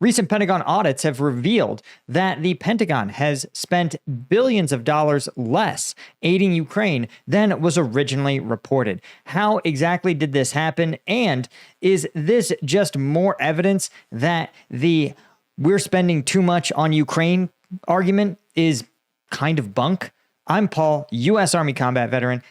Recent Pentagon audits have revealed that the Pentagon has spent billions of dollars less aiding Ukraine than was originally reported. How exactly did this happen? And is this just more evidence that the we're spending too much on Ukraine argument is kind of bunk? I'm Paul, U.S. Army combat veteran.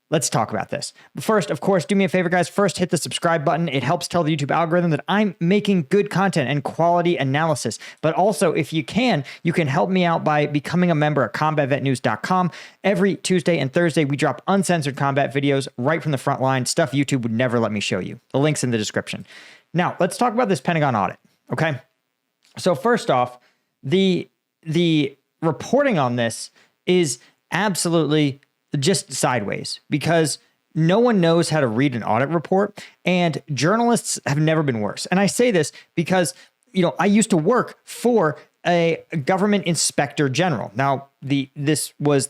Let's talk about this. But first, of course, do me a favor, guys. First, hit the subscribe button. It helps tell the YouTube algorithm that I'm making good content and quality analysis. But also, if you can help me out by becoming a member at combatvetnews.com. Every Tuesday and Thursday, we drop uncensored combat videos right from the front line, stuff YouTube would never let me show you. The link's in the description. Now, let's talk about this Pentagon audit, okay? So first off, the reporting on this is absolutely just sideways because no one knows how to read an audit report, and journalists have never been worse. And I say this because, I used to work for a government inspector general. Now, this was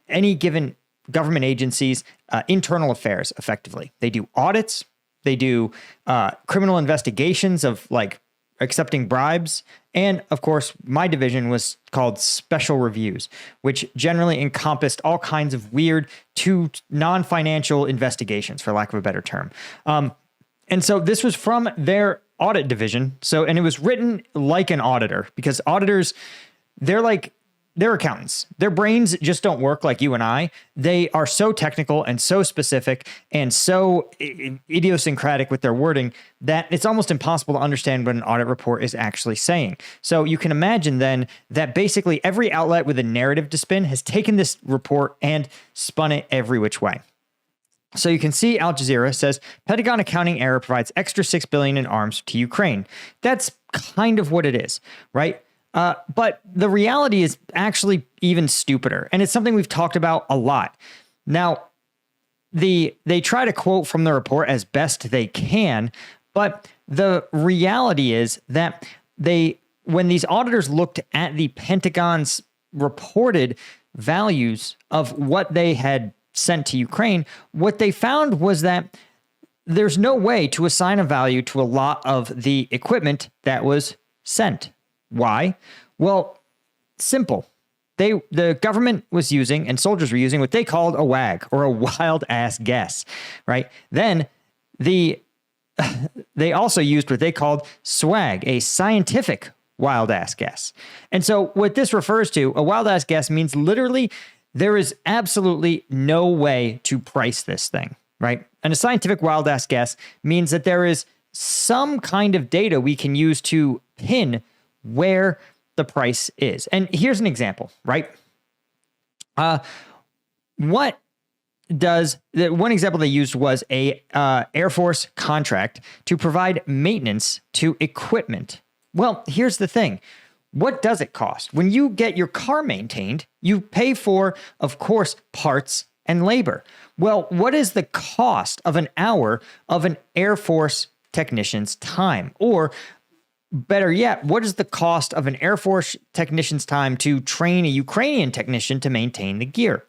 any given government agency's internal affairs, effectively. They do audits, they do criminal investigations of accepting bribes. And of course, my division was called special reviews, which generally encompassed all kinds of weird non-financial investigations, for lack of a better term. And so this was from their audit division. And it was written like an auditor, because auditors, they're accountants. Their brains just don't work like you and I. They are so technical and so specific and so idiosyncratic with their wording that it's almost impossible to understand what an audit report is actually saying. So you can imagine then that basically every outlet with a narrative to spin has taken this report and spun it every which way. So you can see Al Jazeera says Pentagon accounting error provides extra $6 billion in arms to Ukraine. That's kind of what it is, right? But the reality is actually even stupider, and it's something we've talked about a lot. Now, they try to quote from the report as best they can, but the reality is that when these auditors looked at the Pentagon's reported values of what they had sent to Ukraine, what they found was that there's no way to assign a value to a lot of the equipment that was sent. Why? Well, simple. The government was using, and soldiers were using, what they called a WAG, or a wild ass guess, right? Then they also used what they called swag, a scientific wild ass guess. And so what this refers to, a wild ass guess, means literally there is absolutely no way to price this thing, right? And a scientific wild ass guess means that there is some kind of data we can use to pin where the price is. And here's an example, right? One example they used was a Air Force contract to provide maintenance to equipment. Well, here's the thing. What does it cost? When you get your car maintained, you pay for, of course, parts and labor. Well, what is the cost of an hour of an Air Force technician's time? Or better yet, what is the cost of an Air Force technician's time to train a Ukrainian technician to maintain the gear?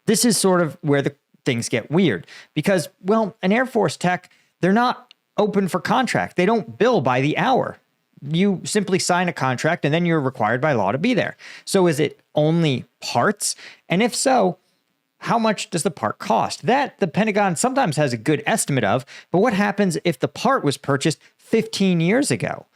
This is sort of where the things get weird because, well, an Air Force tech, they're not open for contract. They don't bill by the hour. You simply sign a contract and then you're required by law to be there. So is it only parts? And if so, how much does the part cost? That the Pentagon sometimes has a good estimate of, but what happens if the part was purchased 15 years ago?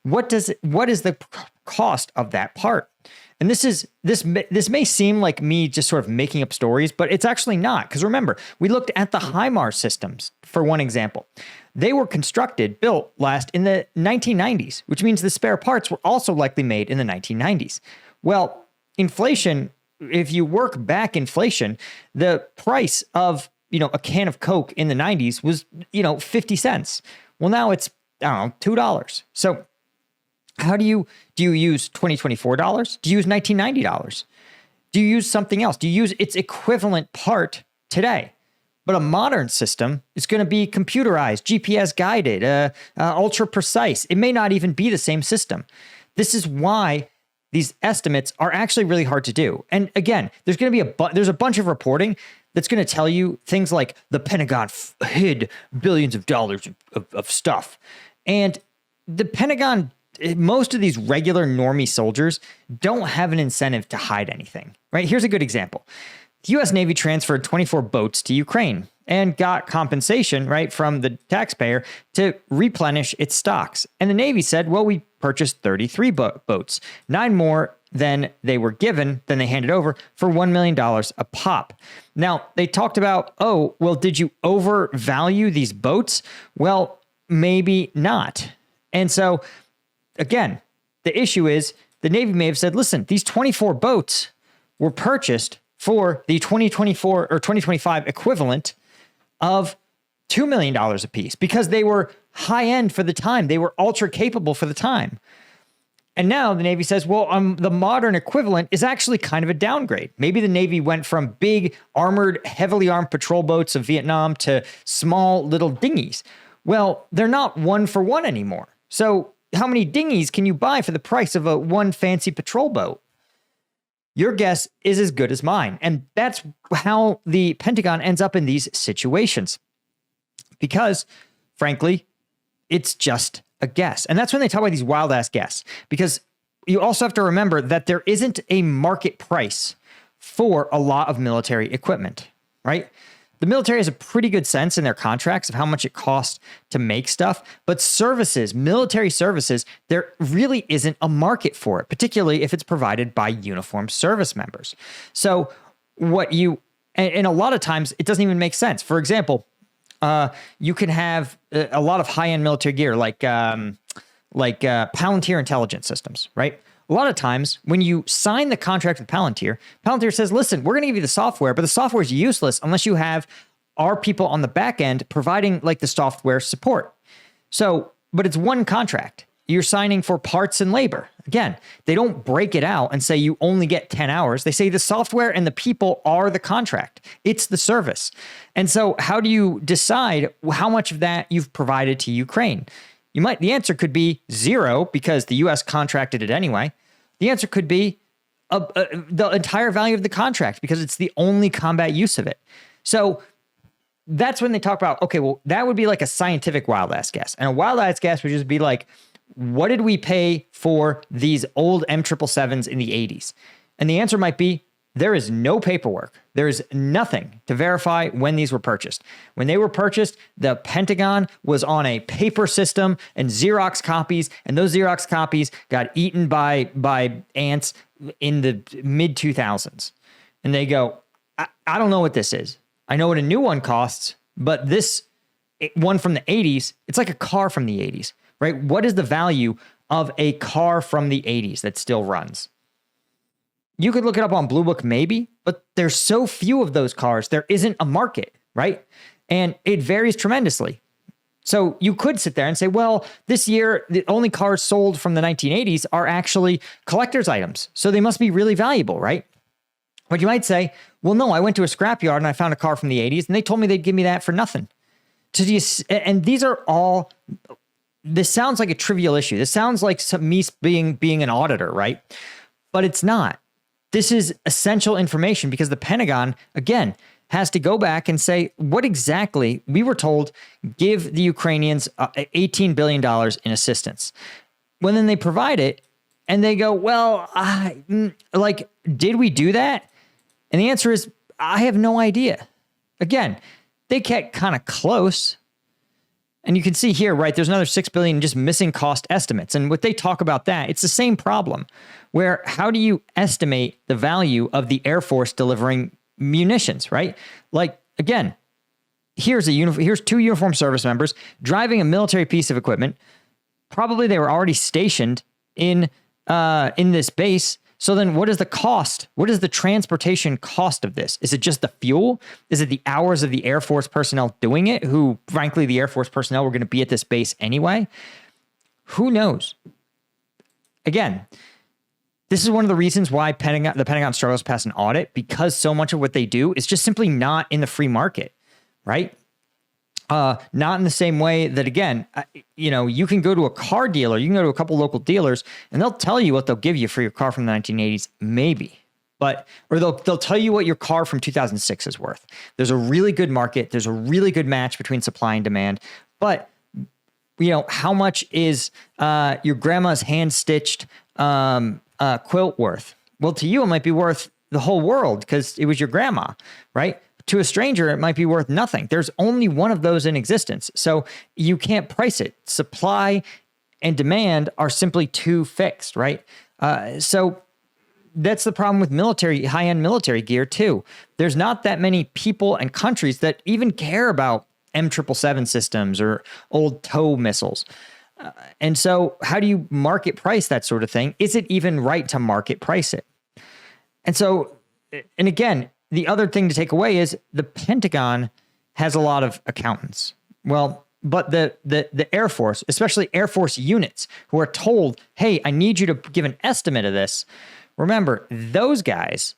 What is the cost of that part? And this may seem like me just sort of making up stories, but it's actually not. Because remember, we looked at the HIMARS systems for one example. They were built last in the 1990s, which means the spare parts were also likely made in the 1990s. Well, inflation, if you work back inflation, the price of, a can of Coke in the 90s was, 50 cents. Well, now it's, $2. So how do you use $2024? Do you use $1990? Do you use something else? Do you use its equivalent part today? But a modern system is going to be computerized, GPS guided, ultra precise. It may not even be the same system. This is why these estimates are actually really hard to do. And again, there's going to be there's a bunch of reporting that's going to tell you things like the Pentagon hid billions of dollars of stuff. And the Pentagon, most of these regular normie soldiers don't have an incentive to hide anything, right? Here's a good example. The U.S. Navy transferred 24 boats to Ukraine and got compensation, right, from the taxpayer to replenish its stocks. And the Navy said, well, we purchased 33 boats, 9 more than they were given, than they handed over, for $1 million a pop. Now, they talked about, oh, well, did you overvalue these boats? Well, maybe not. And so, again, the issue is the Navy may have said, listen, these 24 boats were purchased for the 2024 or 2025 equivalent of $2 million a piece because they were high end for the time. They were ultra capable for the time. And now the Navy says, well, the modern equivalent is actually kind of a downgrade. Maybe the Navy went from big armored, heavily armed patrol boats of Vietnam to small little dinghies. Well, they're not one for one anymore. So how many dinghies can you buy for the price of one fancy patrol boat? Your guess is as good as mine. And that's how the Pentagon ends up in these situations. Because, frankly, it's just a guess. And that's when they talk about these wild ass guess. Because you also have to remember that there isn't a market price for a lot of military equipment, right? The military has a pretty good sense in their contracts of how much it costs to make stuff, but services, military services, there really isn't a market for it, particularly if it's provided by uniformed service members. So and a lot of times it doesn't even make sense. For example, you can have a lot of high-end military gear like Palantir intelligence systems, right? A lot of times when you sign the contract with Palantir, Palantir says, listen, we're going to give you the software, but the software is useless unless you have our people on the back end providing like the software support. So, but it's one contract. You're signing for parts and labor. Again, they don't break it out and say you only get 10 hours. They say the software and the people are the contract. It's the service. And so how do you decide how much of that you've provided to Ukraine? The answer could be 0 because the U.S. contracted it anyway. The answer could be the entire value of the contract because it's the only combat use of it. So that's when they talk about, okay, well, that would be like a scientific wild ass guess. And a wild ass guess would just be like, what did we pay for these old M777s in the 80s? And the answer might be, there is no paperwork. There is nothing to verify when these were purchased. When they were purchased, the Pentagon was on a paper system and Xerox copies, and those Xerox copies got eaten by ants in the mid-2000s. And they go, I don't know what this is. I know what a new one costs, but this one from the 80s, it's like a car from the 80s, right? What is the value of a car from the 80s that still runs? You could look it up on Blue Book maybe, but there's so few of those cars, there isn't a market, right? And it varies tremendously. So you could sit there and say, well, this year, the only cars sold from the 1980s are actually collector's items. So they must be really valuable, right? But you might say, well, no, I went to a scrapyard and I found a car from the 80s and they told me they'd give me that for nothing. And these are all, this sounds like a trivial issue. This sounds like me being an auditor, right? But it's not. This is essential information because the Pentagon, again, has to go back and say, what exactly we were told, give the Ukrainians $18 billion in assistance. When then they provide it and they go, well, did we do that? And the answer is, I have no idea. Again, they get kind of close. And you can see here, right, there's another $6 billion in just missing cost estimates. And what they talk about that, it's the same problem where how do you estimate the value of the Air Force delivering munitions, right? Like, again, here's two uniformed service members driving a military piece of equipment. Probably they were already stationed in this base. So then what is the cost? What is the transportation cost of this? Is it just the fuel? Is it the hours of the Air Force personnel doing it, who, frankly, the Air Force personnel were going to be at this base anyway? Who knows? Again, this is one of the reasons why the Pentagon struggles to pass an audit, because so much of what they do is just simply not in the free market, right? Not in the same way that, again, you can go to a car dealer, you can go to a couple local dealers, and they'll tell you what they'll give you for your car from the 1980s, maybe. Or they'll tell you what your car from 2006 is worth. There's a really good market. There's a really good match between supply and demand. But how much is your grandma's hand-stitched quilt worth? Well, to you, it might be worth the whole world because it was your grandma, right? To a stranger, it might be worth nothing. There's only one of those in existence. So you can't price it. Supply and demand are simply too fixed, right? So that's the problem with high-end military gear too. There's not that many people and countries that even care about M777 systems or old TOW missiles. And so how do you market price that sort of thing? Is it even right to market price it? And so, and again, the other thing to take away is the Pentagon has a lot of accountants. Well, but the Air Force, especially Air Force units who are told, hey, I need you to give an estimate of this. Remember, those guys,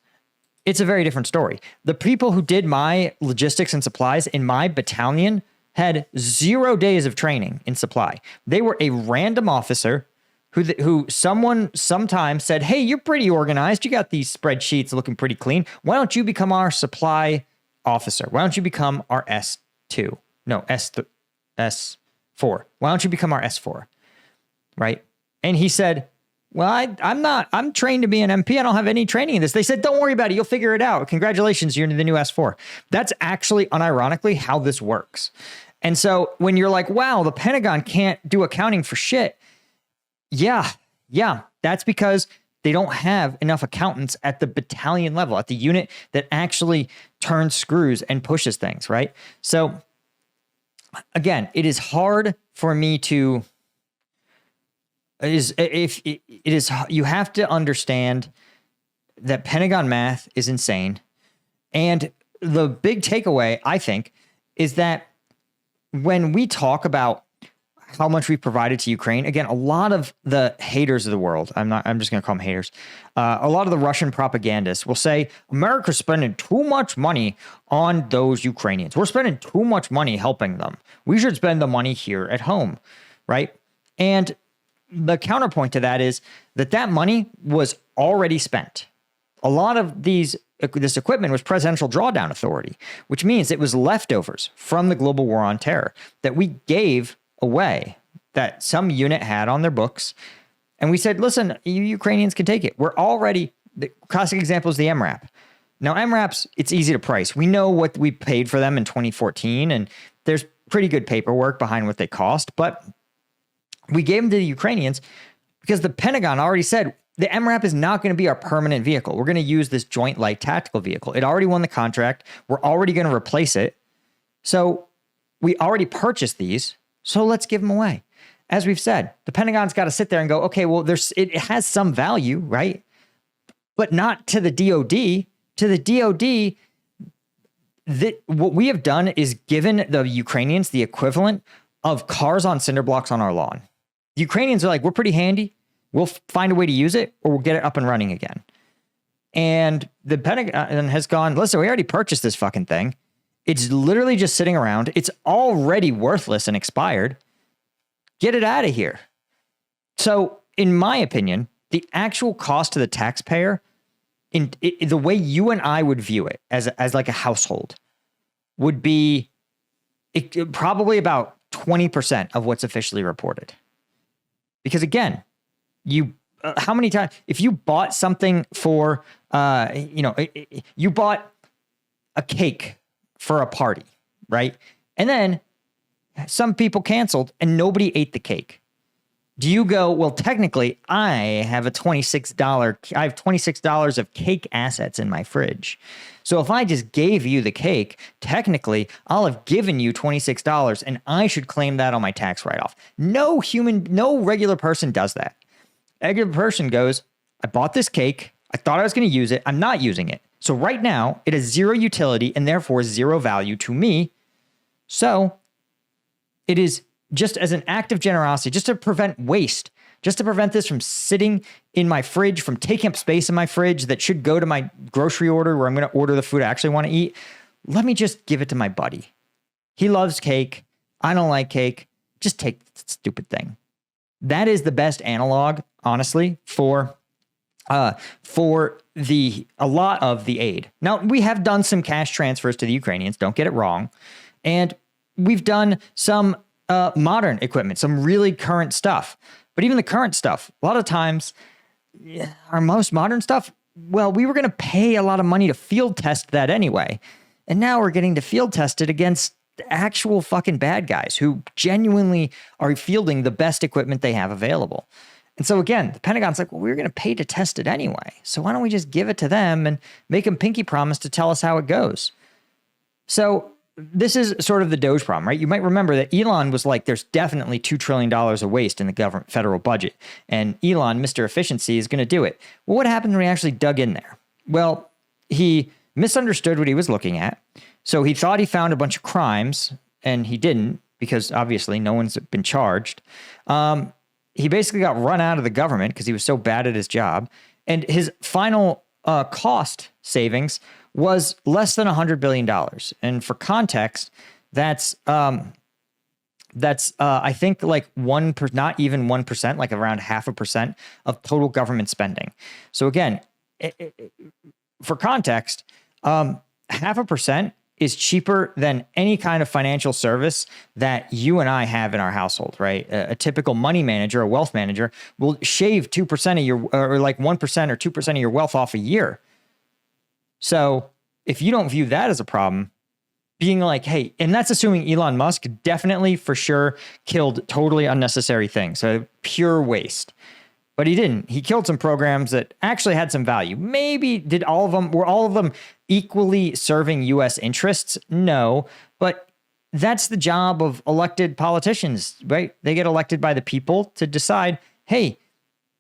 it's a very different story. The people who did my logistics and supplies in my battalion had 0 days of training in supply. They were a random officer who someone sometimes said, hey, you're pretty organized. You got these spreadsheets looking pretty clean. Why don't you become our supply officer? Why don't you become our S2? No, S4. Why don't you become our S4? Right? And he said, well, I'm trained to be an MP. I don't have any training in this. They said, don't worry about it. You'll figure it out. Congratulations. You're the new S4. That's actually unironically how this works. And so when you're like, wow, the Pentagon can't do accounting for shit. Yeah. That's because they don't have enough accountants at the battalion level, at the unit that actually turns screws and pushes things, right? So again, it is hard for me to, you have to understand that Pentagon math is insane. And the big takeaway, I think, is that when we talk about how much we provided to Ukraine, again, a lot of the haters of the world, I'm just going to call them haters. A lot of the Russian propagandists will say, America's spending too much money on those Ukrainians. We're spending too much money helping them. We should spend the money here at home, right? And the counterpoint to that is that money was already spent. A lot of this equipment was presidential drawdown authority, which means it was leftovers from the global war on terror that we gave away, that some unit had on their books. And we said, listen, you Ukrainians can take it. The classic example is the MRAP. Now, MRAPs, it's easy to price. We know what we paid for them in 2014, and there's pretty good paperwork behind what they cost, but we gave them to the Ukrainians because the Pentagon already said the MRAP is not going to be our permanent vehicle. We're going to use this joint light tactical vehicle. It already won the contract. We're already going to replace it. So we already purchased these. So let's give them away. As we've said, the Pentagon's got to sit there and go, okay, well, it has some value, right? But not to the DOD. To the DOD, what we have done is given the Ukrainians the equivalent of cars on cinder blocks on our lawn. The Ukrainians are like, we're pretty handy. We'll find a way to use it, or we'll get it up and running again. And the Pentagon has gone, listen, we already purchased this fucking thing. It's literally just sitting around. It's already worthless and expired. Get it out of here. So, in my opinion, the actual cost to the taxpayer, the way you and I would view it as like a household, would be probably about 20% of what's officially reported. Because again, how many times, if you bought something for, you bought a cake for a party, right? And then some people canceled and nobody ate the cake. Do you go, well, technically I have $26 of cake assets in my fridge. So if I just gave you the cake, technically I'll have given you $26 and I should claim that on my tax write-off. No regular person does that. A regular person goes, I bought this cake. I thought I was going to use it. I'm not using it. So right now it has zero utility and therefore zero value to me. So it is just as an act of generosity, just to prevent waste, just to prevent this from sitting in my fridge, from taking up space in my fridge that should go to my grocery order where I'm going to order the food I actually want to eat. Let me just give it to my buddy. He loves cake. I don't like cake. Just take the stupid thing. That is the best analog, honestly, for a lot of the aid. Now, we have done some cash transfers to the Ukrainians. Don't get it wrong. And we've done some modern equipment, some really current stuff. But even the current stuff, a lot of times, our most modern stuff, well, we were going to pay a lot of money to field test that anyway. And now we're getting to field test it against actual fucking bad guys who genuinely are fielding the best equipment they have available. And so again, the Pentagon's like, well, we were going to pay to test it anyway. So why don't we just give it to them and make them pinky promise to tell us how it goes? So this is sort of the Doge problem, right? You might remember that Elon was like, there's definitely $2 trillion of waste in the government federal budget. And Elon, Mr. Efficiency, is going to do it. Well, what happened when he actually dug in there? Well, he misunderstood what he was looking at. So he thought he found a bunch of crimes, and he didn't, because obviously no one's been charged. He basically got run out of the government because he was so bad at his job. And his final cost savings was less than $100 billion. And for context, that's I think like not even 1%, like around 0.5% of total government spending. So again, for context, 0.5% is cheaper than any kind of financial service that you and I have in our household, right? A typical money manager, a wealth manager, will shave 2% of your, or like 1% or 2% of your wealth off a year. So if you don't view that as a problem, being like, hey, and that's assuming Elon Musk definitely for sure killed totally unnecessary things. So pure waste. But he didn't. He killed some programs that actually had some value. Maybe were all of them equally serving U.S. interests? No, but that's the job of elected politicians, right? They get elected by the people to decide, hey,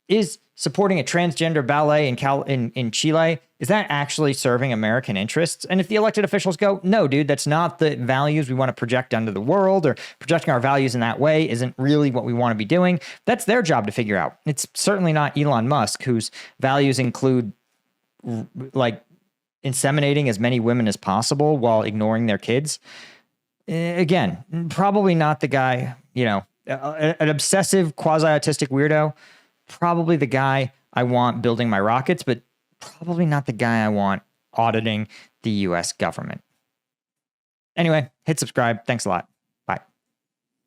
is supporting a transgender ballet in Chile, is that actually serving American interests? And if the elected officials go, no, dude, that's not the values we want to project onto the world, or projecting our values in that way isn't really what we want to be doing, that's their job to figure out. It's certainly not Elon Musk, whose values include like inseminating as many women as possible while ignoring their kids. Again, probably not the guy, an obsessive quasi-autistic weirdo, probably the guy I want building my rockets, but probably not the guy I want auditing the US government. Anyway, hit subscribe. Thanks a lot.